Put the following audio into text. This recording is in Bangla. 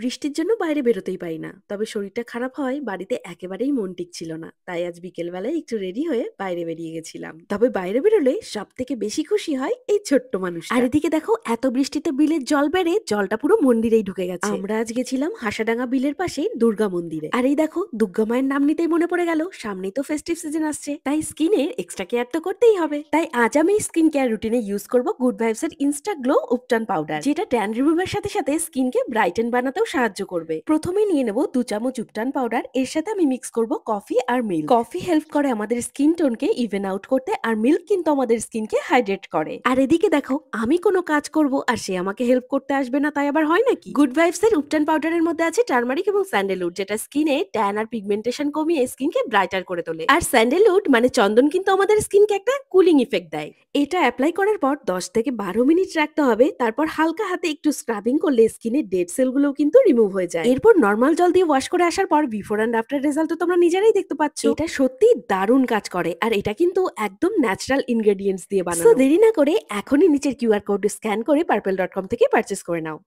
বৃষ্টির জন্য বাইরে বেরোতেই পারি না, তবে শরীরটা খারাপ হয় বাড়িতে একেবারেই মন টিকছিল না। তাই আজ বিকেলবেলায় একটু রেডি হয়ে বাইরে বেরিয়ে গেছিলাম। তবে বাইরে বেরোলে সব থেকে বেশি খুশি হয় এই ছোট্ট মানুষ। আর এদিকে দেখো, এত বৃষ্টিতে বিলের জল বেড়ে জলটা পুরো মন্দিরেই ঢুকে গেছে। আমরা আজ গেছিলাম হাসাডাঙ্গা বিলের পাশে দুর্গা মন্দিরে। আর এই দেখো, দুর্গা মায়ের নাম নিতেই মনে পড়ে গেল সামনেই তো ফেস্টিভ সিজন আসছে, তাই স্কিনের এক্সট্রা কেয়ার তো করতেই হবে। তাই আজ আমি স্কিন কেয়ার রুটিনে ইউজ করব গুড ভাইবস এর ইনস্টা গ্লো উপটান পাউডার, যেটা ট্যান রিমুভার সাথে সাথে স্কিনকে ব্রাইটেন বানাতেও সাহায্য করবে। প্রথমে নিয়ে নেব 2 চামচ উপটান পাউডার। এর সাথে আমি মিক্স করব কফি আর মিল্ক। কফি হেল্প করে আমাদের স্কিন টোনকে ইভেন আউট করতে, আর মিল্ক কিন্তু আমাদের স্কিনকে হাইড্রেট করে। আর এদিকে দেখো, আমি কোনো কাজ করব আর সে আমাকে হেল্প করতে আসবে না, তাই আবার হয় নাকি? গুড ভাইবস এর উপটান পাউডারের মধ্যে আছে টারমারিক এবং স্যান্ডেলউড, যেটা স্কিনে ট্যান আর পিগমেন্টেশন কমিয়ে স্কিনকে ব্রাইটার করে তোলে। আর স্যান্ডেলউড মানে চন্দন কিন্তু আমাদের স্কিনকে একটা কুলিং ইফেক্ট দেয়। এটা অ্যাপ্লাই করার পর 10 থেকে 12 মিনিট রাখতে হবে। তারপর হালকা হাতে একটু স্ক্রাবিং করলে স্কিনের ডেড সেলগুলোও কিন্তু রিমুভ হয়ে যায়। এরপর নরমাল জল দিয়ে ওয়াশ করে আসার পর বিফোর এন্ড আফটার রেজাল্ট তো তোমরা নিজেরাই দেখতে পাচ্ছ। এটা সত্যি দারুণ কাজ করে, আর এটা কিন্তু একদম ন্যাচারাল ইনগ্রেডিয়েন্টস দিয়ে বানানো। সো দেরি না করে এখনই নিচের কিউআর কোড স্ক্যান করে purple.com থেকে পারচেজ করে নাও।